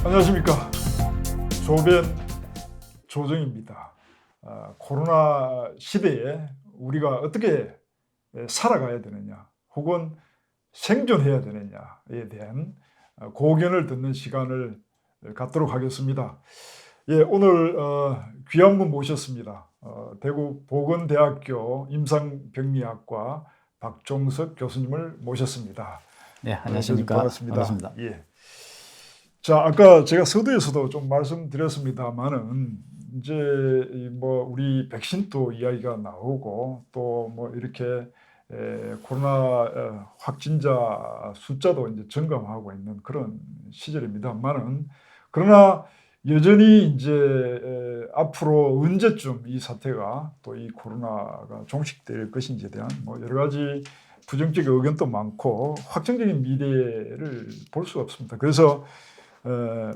안녕하십니까. 조변 조정입니다. 코로나 시대에 우리가 어떻게 살아가야 되느냐 혹은 생존해야 되느냐에 대한 고견을 듣는 시간을 갖도록 하겠습니다. 예, 오늘 귀한 분 모셨습니다. 대구 보건대학교 임상병리학과 박종석 교수님을 모셨습니다. 네, 안녕하십니까. 반갑습니다. 예. 자, 아까 제가 서두에서도 좀 말씀드렸습니다만은 이제 뭐 우리 백신도 이야기가 나오고 또 뭐 이렇게 코로나 확진자 숫자도 이제 증감하고 있는 그런 시절입니다만은 그러나 여전히 이제 앞으로 언제쯤 이 사태가 또 이 코로나가 종식될 것인지에 대한 뭐 여러 가지 부정적인 의견도 많고 확정적인 미래를 볼 수가 없습니다. 그래서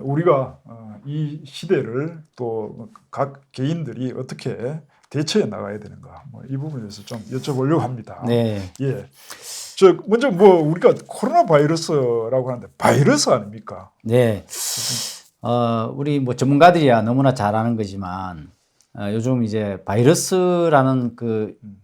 우리가 이 시대를 또 각 개인들이 어떻게 대처해 나가야 되는가, 뭐 이 부분에서 좀 여쭤보려고 합니다. 네. 예. 저 먼저 뭐 우리가 코로나 바이러스라고 하는데 바이러스 아닙니까? 네. 우리 뭐 전문가들이야 너무나 잘 아는 거지만 요즘 이제 바이러스라는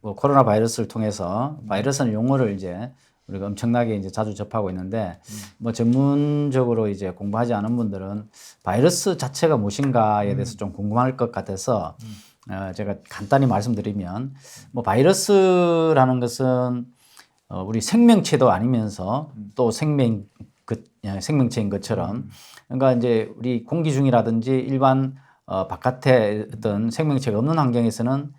뭐 코로나 바이러스를 통해서 바이러스는 용어를 이제 우리가 엄청나게 이제 자주 접하고 있는데 뭐 전문적으로 이제 공부하지 않은 분들은 바이러스 자체가 무엇인가에 대해서 좀 궁금할 것 같아서 제가 간단히 말씀드리면 뭐 바이러스라는 것은 우리 생명체도 아니면서 또 생명체인 것처럼 그러니까 이제 우리 공기 중이라든지 일반 바깥에 어떤 생명체가 없는 환경에서는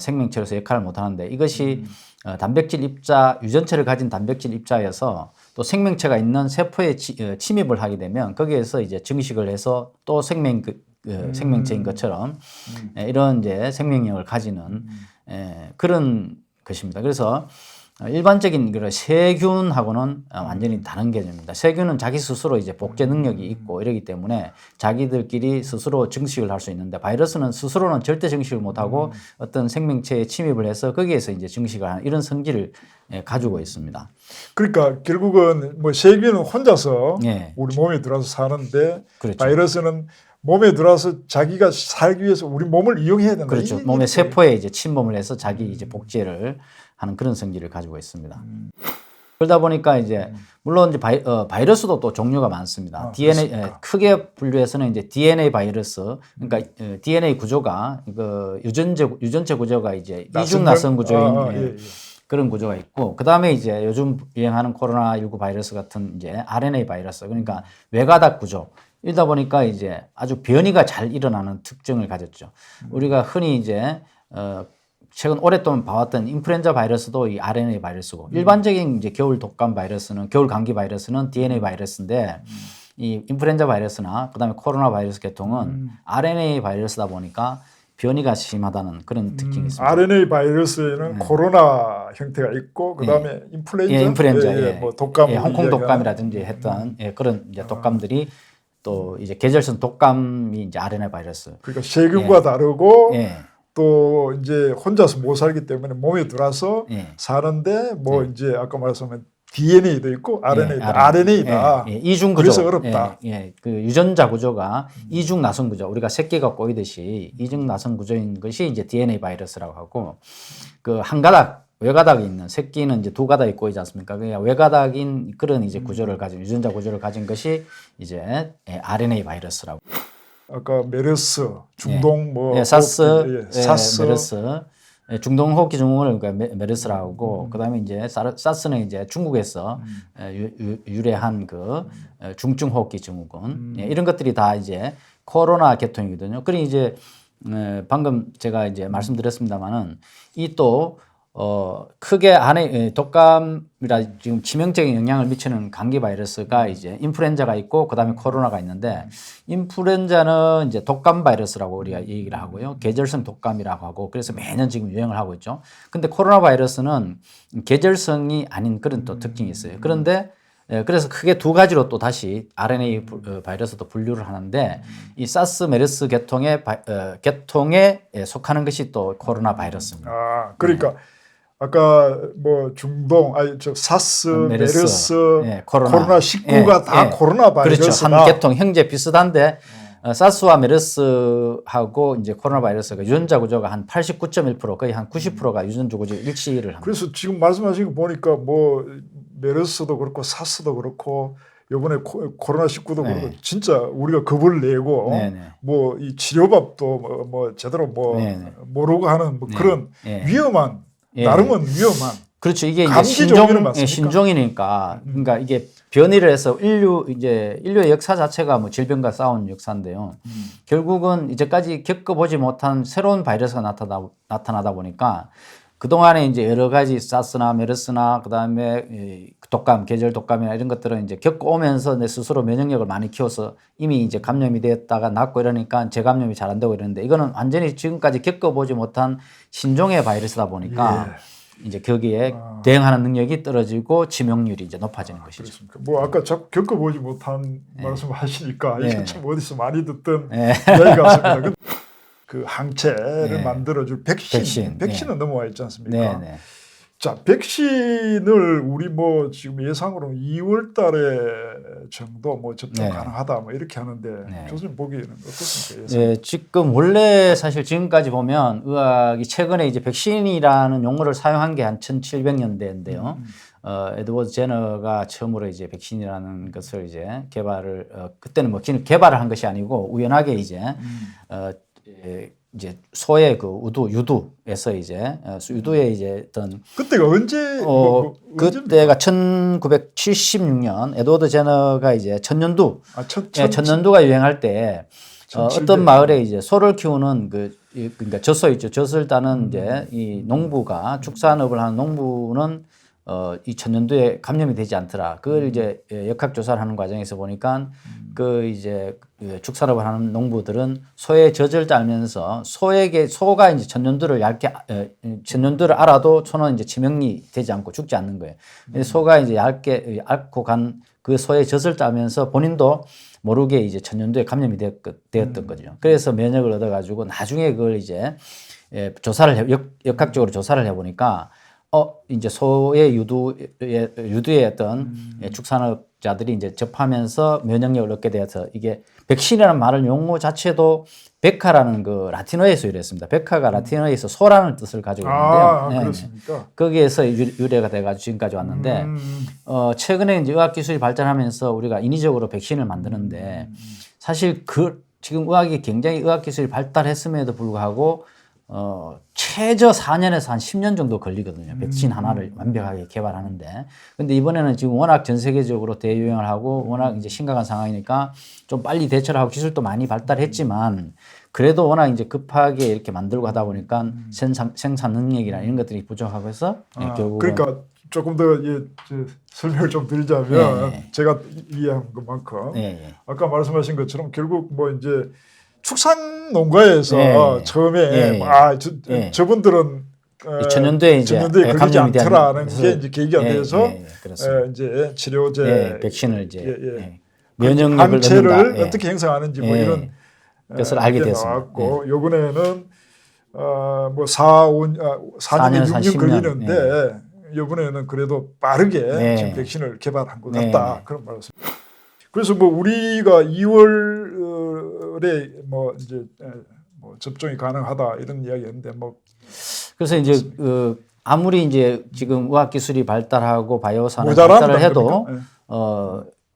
생명체로서 역할을 못 하는데 이것이 단백질 입자, 유전체를 가진 단백질 입자여서 또 생명체가 있는 세포에 침입을 하게 되면 거기에서 이제 증식을 해서 또 생명체인 것처럼 이런 이제 생명력을 가지는 그런 것입니다. 그래서 일반적인 그런 세균하고는 완전히 다른 개념입니다. 세균은 자기 스스로 이제 복제 능력이 있고 이러기 때문에 자기들끼리 스스로 증식을 할 수 있는데 바이러스는 스스로는 절대 증식을 못하고 어떤 생명체에 침입을 해서 거기에서 이제 증식을 하는 이런 성질을 가지고 있습니다. 그러니까 결국은 뭐 세균은 혼자서 예. 우리 몸에 들어와서 사는데 그렇죠. 바이러스는 몸에 들어와서 자기가 살기 위해서 우리 몸을 이용해야 된다. 그렇죠. 몸의 세포에 이제 침범을 해서 자기 이제 복제를 하는 그런 성질을 가지고 있습니다. 그러다 보니까 이제 물론 이제 바이러스도 또 종류가 많습니다. DNA 크게 분류해서는 이제 DNA 바이러스, 그러니까 DNA 구조가 유전체 구조가 이제 이중 나선 구조인 그런 구조가 있고, 그 다음에 이제 요즘 유행하는 코로나19 바이러스 같은 이제 RNA 바이러스, 그러니까 외가닥 구조. 이러다 보니까 이제 아주 변이가 잘 일어나는 특징을 가졌죠. 우리가 흔히 이제 최근 오랫동안 봐왔던 인플루엔자 바이러스도 이 RNA 바이러스고 일반적인 이제 겨울 독감 바이러스는 겨울 감기 바이러스는 DNA 바이러스인데 이 인플루엔자 바이러스나 그다음에 코로나 바이러스 계통은 RNA 바이러스다 보니까 변이가 심하다는 그런 특징이 있습니다. RNA 바이러스에는 코로나 형태가 있고 그다음에 인플루엔자, 뭐 독감, 홍콩 독감이라든지 했던 그런 이제 독감들이 또 이제 계절성 독감이 이제 RNA 바이러스. 그러니까 세균과 다르고 또 이제 혼자서 못 살기 때문에 몸에 들어와서 사는데 뭐 이제 아까 말씀한 DNA도 있고 RNA다. 이중 구조. 그래서 어렵다. 그 유전자 구조가 이중 나선 구조. 우리가 새끼가 꼬이듯이 이중 나선 구조인 것이 이제 DNA 바이러스라고 하고 그 한 가닥 외가닥이 있는 새끼는 이제 두 가닥이 꼬이지 않습니까? 그냥 외가닥인 그런 이제 구조를 가진 유전자 구조를 가진 것이 이제 RNA 바이러스라고. 아까 메르스, 중동 사스, 메르스, 중동 호흡기 증후군을 그러니까 메르스라고 하고 그다음에 이제 사스는 이제 중국에서 유래한 그 중증 호흡기 증후군 이런 것들이 다 이제 코로나 계통이거든요. 그러니 이제 방금 제가 이제 말씀드렸습니다만은 이 또 크게 안에 독감이라 지금 치명적인 영향을 미치는 감기 바이러스가 이제 인플루엔자가 있고 그다음에 코로나가 있는데 인플루엔자는 이제 독감 바이러스라고 우리가 얘기를 하고요. 계절성 독감이라고 하고 그래서 매년 지금 유행을 하고 있죠. 근데 코로나 바이러스는 계절성이 아닌 그런 또 특징이 있어요. 그런데 그래서 크게 두 가지로 또 다시 RNA 바이러스도 분류를 하는데 이 사스 메르스 계통에 속하는 것이 또 코로나 바이러스입니다. 그러니까 아까 뭐 중동, 아니 저 사스, 메르스, 예, 코로나 19가 예, 다 예. 코로나 그렇죠. 바이러스나 한 계통 형제 비슷한데 사스와 메르스하고 이제 코로나 바이러스가 유전자 구조가 한 89.1% 거의 한 90%가 유전자 구조 일치를 합니다. 그래서 지금 말씀하신 거 보니까 뭐 메르스도 그렇고 사스도 그렇고 요번에 코로나 19도 네. 그렇고 진짜 우리가 겁을 내고 네네. 뭐 이 치료법도 뭐 제대로 뭐 네네. 모르고 하는 뭐 네. 그런 예. 위험한 예. 나름은 위험한 그렇죠. 이게 이제 감기 종류는 신종, 맞습니까? 신종이니까, 그러니까 이게 변이를 해서 인류의 역사 자체가 뭐 질병과 싸운 역사인데요. 결국은 이제까지 겪어보지 못한 새로운 바이러스가 나타나다 보니까 그동안에 이제 여러 가지 사스나 메르스나 그다음에 이 독감, 계절 독감이나 이런 것들은 이제 겪어오면서 내 스스로 면역력을 많이 키워서 이미 이제 감염이 되었다가 낫고 이러니까 재감염이 잘 안 되고 이러는데 이거는 완전히 지금까지 겪어보지 못한 신종의 바이러스다 보니까 이제 거기에 대응하는 능력이 떨어지고 치명률이 이제 높아지는 것이죠. 그렇습니까? 뭐 아까 자꾸 겪어보지 못한 말씀하시니까 이게 네. 참 어디서 많이 듣던 네. 이야기 같습니다. 그 항체를 네. 만들어줄 백신은 네. 넘어와 있지 않습니까? 네, 네. 자, 백신을 우리 뭐 지금 예상으로 2월 달에 정도 뭐 접종 네. 가능하다 뭐 이렇게 하는데 네. 교수님 보기에는 어떻습니까? 예상? 네, 지금 원래 사실 지금까지 보면 의학이 최근에 이제 백신이라는 용어를 사용한 게 한 1700년대인데요. 에드워드 제너가 처음으로 이제 백신이라는 것을 이제 개발을 그때는 뭐 개발을 한 것이 아니고 우연하게 이제 이제 소의 그 유두에서 이제 유두에 이제 어떤 그때가 언제? 뭐 그때가 1976년 에드워드 제너가 이제 천년두 천년두가 유행할 때 어떤 마을에 이제 소를 키우는 그러니까 젖소 있죠. 젖을 따는 이제 이 농부가 축산업을 하는 농부는 이 천년두에 감염이 되지 않더라. 그걸 이제 역학조사를 하는 과정에서 보니까 그 이제 축산업을 하는 농부들은 소의 젖을 따면서 소가 이제 천년두를 천년두를 알아도 소는 이제 치명이 되지 않고 죽지 않는 거예요. 소가 이제 얇게 앓고 간 그 소의 젖을 따면서 본인도 모르게 이제 천년두에 감염이 되었던 거죠. 그래서 면역을 얻어가지고 나중에 그걸 이제 역학적으로 조사를 해보니까 이제 소의 유두의 어떤 축산업자들이 이제 접하면서 면역력을 얻게 되어서 이게 백신이라는 말을 용어 자체도 백화라는 그 라틴어에서 유래했습니다. 백화가 라틴어에서 소라는 뜻을 가지고 있는데요. 네. 그렇습니까? 거기에서 유래가 돼가지고 지금까지 왔는데 최근에 이제 의학 기술이 발전하면서 우리가 인위적으로 백신을 만드는데 사실 지금 의학이 굉장히 의학 기술이 발달했음에도 불구하고 최저 4년에서 한 10년 정도 걸리거든요. 백신 하나를 완벽하게 개발하는데. 근데 이번에는 지금 워낙 전 세계적으로 대유행을 하고 워낙 이제 심각한 상황이니까 좀 빨리 대처를 하고 기술도 많이 발달했지만 그래도 워낙 이제 급하게 이렇게 만들고 하다 보니까 생산 능력이나 이런 것들이 부족하고 해서 결국 그러니까 조금 더 설명을 좀 드리자면 제가 이해한 것만큼 아까 말씀하신 것처럼 결국 뭐 이제 축산 농가에서 처음에 저분들은 천년두에 이제 걸리지 않더라는 게 이제 계기가 돼서 이제 치료제 백신을 이제 면역력을 항체를 얻는다. 어떻게 형성하는지 뭐 이런 것을 알게 됐습니다. 나왔고 요번에는 뭐 4년에서 6년 걸리는데 요번에는 그래도 빠르게 지금 백신을 개발한 것 같다 그런 말씀. 그래서 뭐 우리가 2월에 뭐 이제 뭐 접종이 가능하다 이런 이야기였는데 뭐 그래서 이제 아무리 이제 지금 의학 기술이 발달하고 바이오 산업이 발달을 해도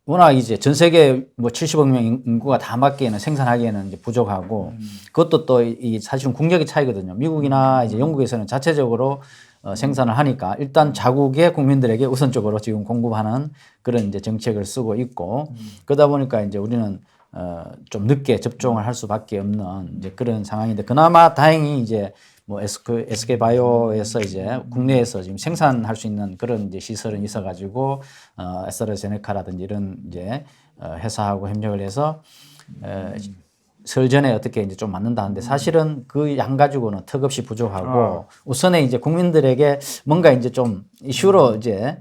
워낙 이제 전 세계 뭐 70억 명 인구가 다 맞기에는 생산하기에는 이제 부족하고 그것도 또 이 사실은 국력의 차이거든요. 미국이나 이제 영국에서는 자체적으로 생산을 하니까 일단 자국의 국민들에게 우선적으로 지금 공급하는 그런 이제 정책을 쓰고 있고 그러다 보니까 이제 우리는 좀 늦게 접종을 할 수밖에 없는 이제 그런 상황인데 그나마 다행히 이제 뭐 SK 바이오에서 이제 국내에서 지금 생산할 수 있는 그런 이제 시설은 있어가지고 에스트라제네카라든지 이런 이제 회사하고 협력을 해서 설 전에 어떻게 이제 좀 맞는다는데 사실은 그 양 가지고는 턱없이 부족하고 우선에 이제 국민들에게 뭔가 이제 좀 이슈로 이제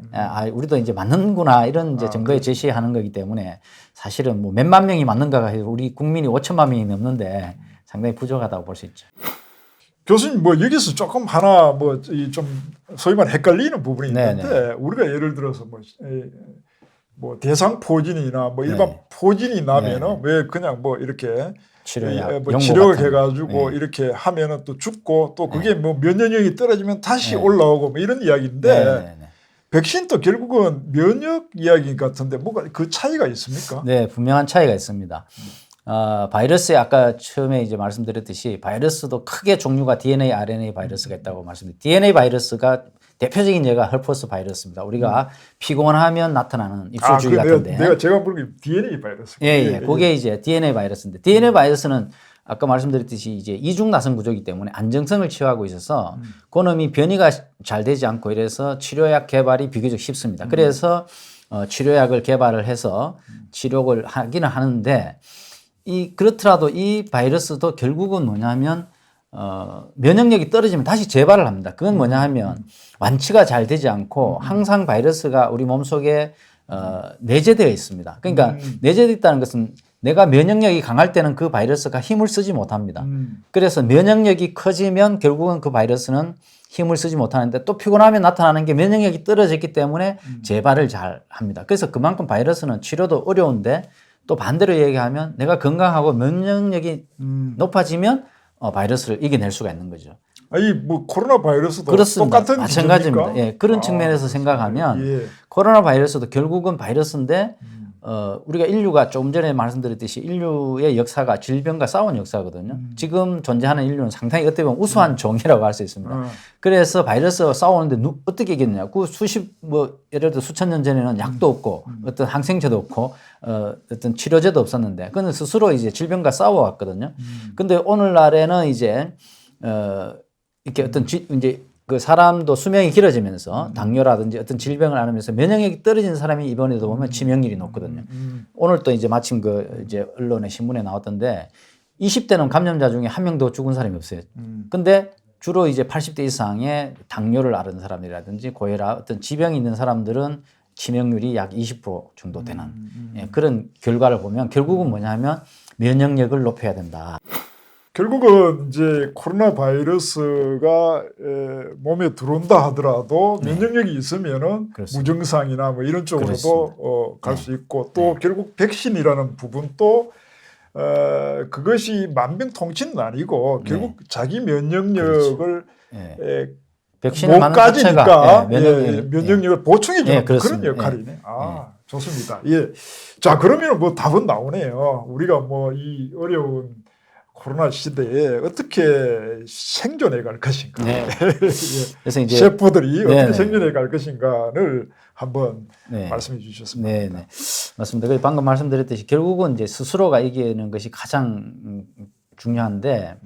우리도 이제 맞는구나 이런 이제 정도의 제시하는 거기 때문에 사실은 뭐 몇만 명이 맞는가가 우리 국민이 5천만 명이 넘는데 상당히 부족하다고 볼 수 있죠. 교수님 뭐 여기서 조금 하나 뭐 좀 소위 말 헷갈리는 부분이 있는데 우리가 예를 들어서 뭐 대상 포진이나 뭐 일반 네. 포진이 나면은 왜 그냥 뭐 이렇게 치료약, 뭐 연고 치료해가지고 같은. 이렇게 하면은 또 죽고 또 그게 뭐 면역력이 떨어지면 다시 올라오고 뭐 이런 이야기인데 네. 백신도 결국은 면역 이야기 같은데 뭐가 그 차이가 있습니까? 네, 분명한 차이가 있습니다. 바이러스에 아까 처음에 이제 말씀드렸듯이 바이러스도 크게 종류가 DNA, RNA 바이러스가 있다고 말씀드렸는데 DNA 바이러스가 대표적인 예가 헐퍼스 바이러스입니다. 우리가 피곤하면 나타나는 입술 주위 같은데. 제가 모르게 DNA 바이러스. 예. 그게 이제 DNA 바이러스인데 DNA 바이러스는 아까 말씀드렸듯이 이제 이중 나선 구조이기 때문에 안정성을 취하고 있어서 그놈이 변이가 잘 되지 않고 이래서 치료약 개발이 비교적 쉽습니다. 그래서 치료약을 개발을 해서 치료를 하기는 하는데 그렇더라도 이 바이러스도 결국은 뭐냐면 면역력이 떨어지면 다시 재발을 합니다. 그건 뭐냐 하면 완치가 잘 되지 않고 항상 바이러스가 우리 몸속에 내재되어 있습니다. 그러니까 내재되어 있다는 것은 내가 면역력이 강할 때는 그 바이러스가 힘을 쓰지 못합니다. 그래서 면역력이 커지면 결국은 그 바이러스는 힘을 쓰지 못하는데 또 피곤하면 나타나는 게 면역력이 떨어졌기 때문에 재발을 잘 합니다. 그래서 그만큼 바이러스는 치료도 어려운데 또 반대로 얘기하면 내가 건강하고 면역력이 높아지면 바이러스를 이겨낼 수가 있는 거죠. 아니 뭐 코로나 바이러스도 그렇습니다. 똑같은 마찬가지입니다. 기준입니까? 예, 그런 측면에서 생각하면 예. 코로나 바이러스도 결국은 바이러스인데 우리가 인류가 조금 전에 말씀드렸듯이 인류의 역사가 질병과 싸운 역사거든요. 지금 존재하는 인류는 상당히 어떻게 보면 우수한 종이라고 할 수 있습니다. 그래서 바이러스와 싸우는데 어떻게 이겼느냐? 그 예를 들어 수천 년 전에는 약도 없고 어떤 항생제도 없고 어떤 치료제도 없었는데 그는 스스로 이제 질병과 싸워왔거든요. 근데 오늘날에는 이제 이렇게 어떤 이제 그 사람도 수명이 길어지면서 당뇨라든지 어떤 질병을 앓으면서 면역력이 떨어진 사람이 이번에도 보면 치명률이 높거든요. 오늘 또 이제 마침 이제 언론에 신문에 나왔던데 20대는 감염자 중에 한 명도 죽은 사람이 없어요. 근데 주로 이제 80대 이상의 당뇨를 앓은 사람이라든지 고혈압 어떤 지병이 있는 사람들은 치명률이 약 20% 정도 되는 그런 결과를 보면 결국은 뭐냐면 면역력을 높여야 된다. 결국은 이제 코로나 바이러스가 몸에 들어온다 하더라도 면역력이 있으면은 그렇습니다. 무증상이나 뭐 이런 쪽으로도 갈 수 있고 또 결국 백신이라는 부분도 그것이 만병통치는 아니고 결국 자기 면역력을 백신을 못 맞는 가지니까 자체가 면역력을 보충해 주는 그런 그렇습니다. 역할이네. 좋습니다. 예. 자, 그러면 뭐 답은 나오네요. 우리가 뭐 이 어려운 코로나 시대에 어떻게 생존해 갈 것인가. 그래서 이제 셰프들이 어떻게 생존해 갈 것인가를 한번 말씀해 주셨습니다. 네. 맞습니다. 그래서 방금 말씀드렸듯이 결국은 이제 스스로가 이기는 것이 가장 중요한데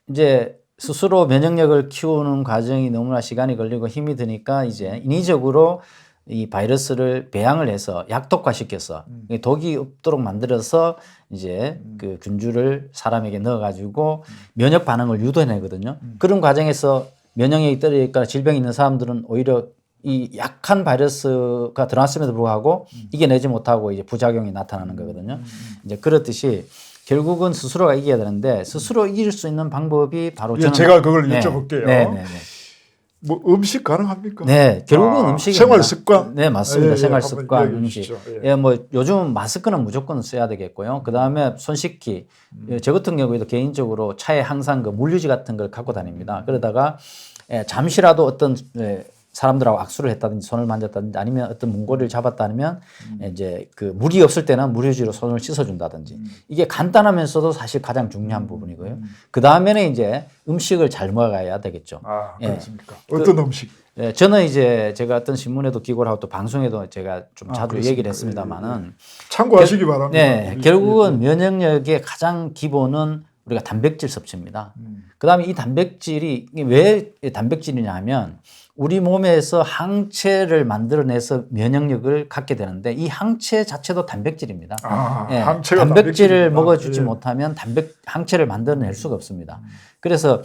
이제 스스로 면역력을 키우는 과정이 너무나 시간이 걸리고 힘이 드니까 이제 인위적으로 이 바이러스를 배양을 해서 약독화시켜서 독이 없도록 만들어서 이제 그 균주를 사람에게 넣어가지고 면역 반응을 유도해내거든요. 그런 과정에서 면역력이 떨어지니까 질병이 있는 사람들은 오히려 이 약한 바이러스가 들어왔음에도 불구하고 이겨내지 못하고 이제 부작용이 나타나는 거거든요. 이제 그렇듯이 결국은 스스로가 이겨야 되는데 스스로 이길 수 있는 방법이 바로 저는 제가 그걸 여쭤볼게요. 뭐 음식 가능합니까? 네, 결국은 음식입니다. 생활 습관? 네, 맞습니다. 생활 습관, 음식. 뭐 요즘 마스크는 무조건 써야 되겠고요. 그 다음에 손 씻기. 저 같은 경우에도 개인적으로 차에 항상 그 물유지 같은 걸 갖고 다닙니다. 그러다가 잠시라도 어떤 사람들하고 악수를 했다든지 손을 만졌다든지 아니면 어떤 문고리를 잡았다면 이제 그 물이 없을 때는 물유지로 손을 씻어준다든지 이게 간단하면서도 사실 가장 중요한 부분이고요. 그 다음에는 이제 음식을 잘 먹어야 되겠죠. 그렇습니까? 어떤 음식? 저는 이제 제가 어떤 신문에도 기고를 하고 또 방송에도 제가 좀 자주 얘기를 했습니다만은 참고하시기 바랍니다. 네, 결국은 면역력의 가장 기본은 우리가 단백질 섭취입니다. 그 다음에 이 단백질이 왜 단백질이냐 하면 우리 몸에서 항체를 만들어내서 면역력을 갖게 되는데 이 항체 자체도 단백질입니다. 항체가 단백질을 먹어주지 못하면 항체를 만들어낼 수가 없습니다. 그래서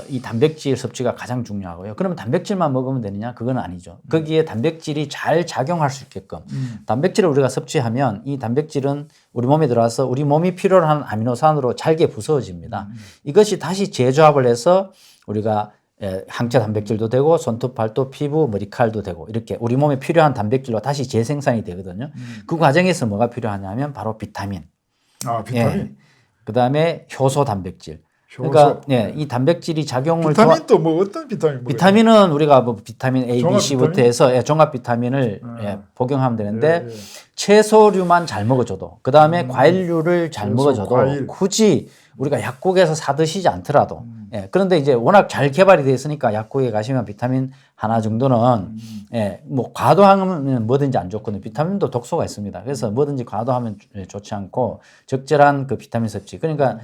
이 단백질 섭취가 가장 중요하고요. 그러면 단백질만 먹으면 되느냐? 그건 아니죠. 거기에 단백질이 잘 작용할 수 있게끔 단백질을 우리가 섭취하면 이 단백질은 우리 몸에 들어와서 우리 몸이 필요로 하는 아미노산으로 잘게 부서집니다. 이것이 다시 재조합을 해서 우리가 항체 단백질도 되고 손톱, 발톱, 피부, 머리칼도 되고 이렇게 우리 몸에 필요한 단백질로 다시 재생산이 되거든요. 그 과정에서 뭐가 필요하냐면 바로 비타민. 비타민. 그다음에 효소 단백질. 효소. 그러니까 이 단백질이 작용을 비타민 또 뭐 어떤 비타민? 비타민은 우리가 뭐 비타민 A, B, C부터 비타민? 해서 종합 비타민을 복용하면 되는데 예. 채소류만 잘 먹어줘도 그다음에 과일류를 잘 채소, 먹어줘도 과일. 굳이 우리가 약국에서 사 드시지 않더라도 그런데 이제 워낙 잘 개발이 되어 있으니까 약국에 가시면 비타민 하나 정도는 뭐 과도하면 뭐든지 안 좋거든요. 비타민도 독소가 있습니다. 그래서 뭐든지 과도하면 좋지 않고 적절한 그 비타민 섭취. 그러니까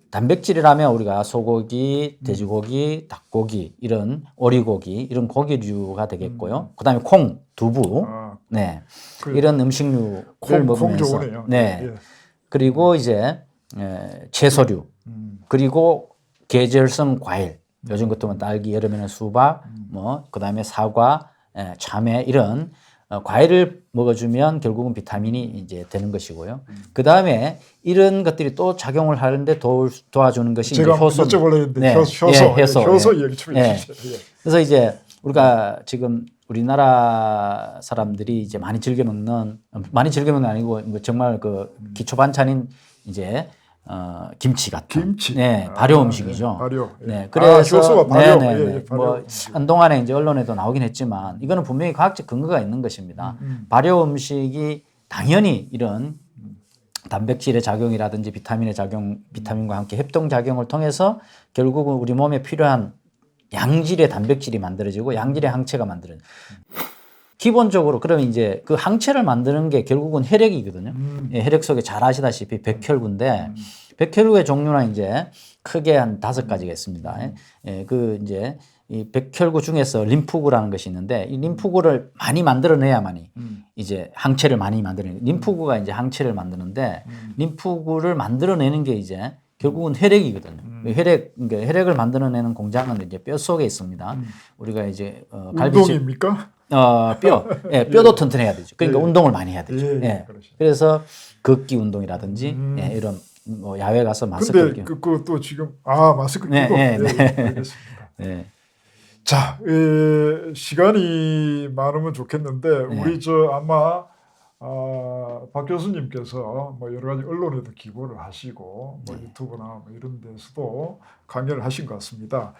단백질이라면 우리가 소고기, 돼지고기, 닭고기, 이런 오리고기, 이런 고기류가 되겠고요. 그다음에 콩, 두부, 이런 음식류를 먹으면서, 콩 좋으네요. 예. 그리고 이제 채소류, 그리고 계절성 과일, 요즘 같으면 딸기, 여름에는 수박, 뭐 그다음에 사과, 참외 이런 과일을 먹어주면 결국은 비타민이 이제 되는 것이고요. 그 다음에 이런 것들이 또 작용을 하는데 도와주는 것이 이제 제가 효소. 여쭤보려 했는데 효소 얘기 좀 해주세요. 그래서 이제 우리가 지금 우리나라 사람들이 이제 많이 즐겨 먹는 아니고 뭐 정말 그 기초 반찬인 이제 김치 같은. 김치. 발효 음식이죠. 발효. 그래서 효소가 발효. 발효 뭐 한동안에 이제 언론에도 나오긴 했지만 이거는 분명히 과학적 근거가 있는 것입니다. 발효 음식이 당연히 이런 단백질의 작용이라든지 비타민의 작용, 비타민과 함께 협동 작용을 통해서 결국은 우리 몸에 필요한 양질의 단백질이 만들어지고 양질의 항체가 만들어져요. 기본적으로 그러면 이제 그 항체를 만드는 게 결국은 혈액이거든요. 혈액 속에 잘 아시다시피 백혈구인데 백혈구의 종류는 이제 크게 한 5가지가 있습니다. 그 이제 이 백혈구 중에서 림프구라는 것이 있는데 이 림프구를 많이 만들어내야만이 이제 항체를 많이 만들어내요. 림프구가 이제 항체를 만드는데 림프구를 만들어내는 게 이제 결국은 혈액이거든요. 그러니까 혈액을 만들어내는 공장은 이제 뼈 속에 있습니다. 우리가 이제 운동입니까? 뼈도 튼튼해야 되죠. 그러니까 운동을 많이 해야 되죠. 그렇죠. 그래서 걷기 운동이라든지 이런 뭐 야외 가서 마스크 근데 그것도 지금 마스크 끼고 알겠습니다. 자, 시간이 많으면 좋겠는데 우리 아마 박 교수님께서 뭐 여러 가지 언론에도 기고를 하시고 뭐 유튜브나 뭐 이런 데서도 강연을 하신 것 같습니다.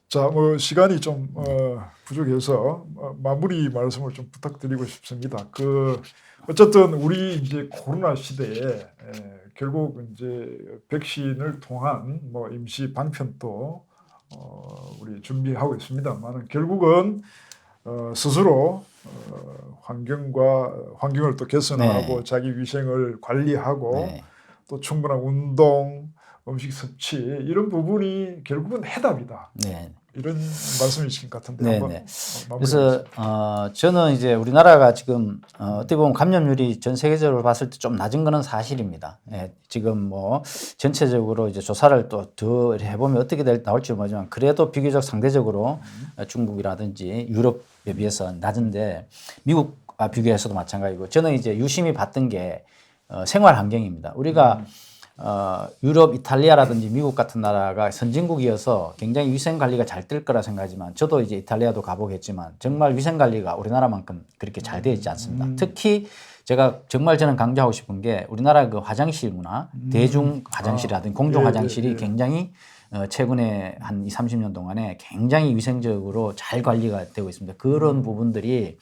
자, 뭐 시간이 좀 부족해서 마무리 말씀을 좀 부탁드리고 싶습니다. 어쨌든 우리 이제 코로나 시대에 결국 이제 백신을 통한 뭐 임시 방편도 우리 준비하고 있습니다만 결국은 스스로 환경을 또 개선하고 자기 위생을 관리하고 또 충분한 운동, 음식 섭취 이런 부분이 결국은 해답이다. 이런 말씀이신 것 같은데 한번 그래서 저는 이제 우리나라가 지금 어떻게 보면 감염률이 전 세계적으로 봤을 때 좀 낮은 거는 사실입니다. 지금 뭐 전체적으로 이제 조사를 또 더 해보면 어떻게 나올지 모르지만 그래도 비교적 상대적으로 중국이라든지 유럽에 비해서 낮은데 미국과 비교해서도 마찬가지고 저는 이제 유심히 봤던 게 생활 환경입니다. 우리가 유럽, 이탈리아라든지 미국 같은 나라가 선진국이어서 굉장히 위생 관리가 잘 될 거라 생각하지만 저도 이제 이탈리아도 가보겠지만 정말 위생 관리가 우리나라만큼 그렇게 잘 되어 있지 않습니다. 특히 제가 정말 저는 강조하고 싶은 게 우리나라 그 화장실 문화, 대중 화장실이라든지 공중 화장실이 굉장히 최근에 한 20, 30년 동안에 굉장히 위생적으로 잘 관리가 되고 있습니다. 그런 부분들이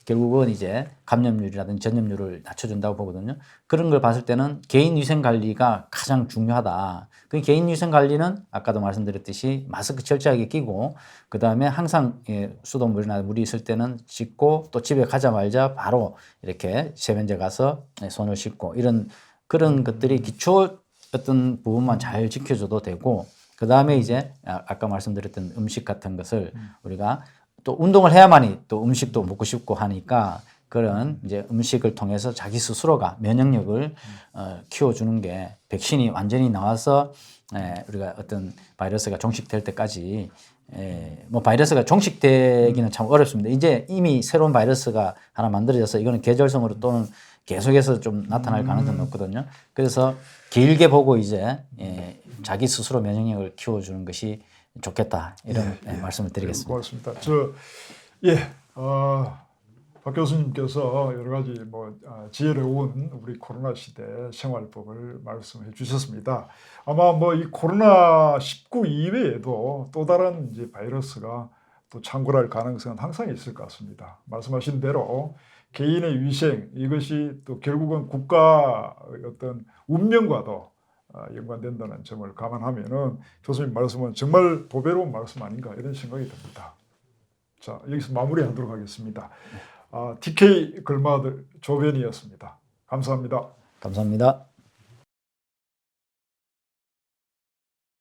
결국은 이제 감염률이라든지 전염률을 낮춰준다고 보거든요. 그런 걸 봤을 때는 개인 위생 관리가 가장 중요하다. 그 개인 위생 관리는 아까도 말씀드렸듯이 마스크 철저하게 끼고 그 다음에 항상 수돗물이나 물이 있을 때는 씻고 또 집에 가자마자 바로 이렇게 세면대 가서 손을 씻고 이런 그런 것들이 기초 어떤 부분만 잘 지켜줘도 되고 그 다음에 이제 아까 말씀드렸던 음식 같은 것을 우리가 또 운동을 해야만이 또 음식도 먹고 싶고 하니까 그런 이제 음식을 통해서 자기 스스로가 면역력을 키워주는 게 백신이 완전히 나와서 우리가 어떤 바이러스가 종식될 때까지 뭐 바이러스가 종식되기는 참 어렵습니다. 이제 이미 새로운 바이러스가 하나 만들어져서 이거는 계절성으로 또는 계속해서 좀 나타날 가능성이 높거든요. 그래서 길게 보고 이제 자기 스스로 면역력을 키워주는 것이 좋겠다 이런 말씀을 드리겠습니다. 고맙습니다. 박 교수님께서 여러 가지 지혜로운 우리 코로나 시대 생활법을 말씀해 주셨습니다. 아마 이 코로나 19 이외에도 또 다른 이제 바이러스가 또 창궐할 가능성은 항상 있을 것 같습니다. 말씀하신 대로 개인의 위생 이것이 또 결국은 국가 어떤 운명과도 연관된다는 점을 감안하면은 교수님 말씀은 정말 보배로운 말씀 아닌가 이런 생각이 듭니다. 자, 여기서 마무리하도록 하겠습니다. TK 글마들 조변이었습니다. 감사합니다. 감사합니다.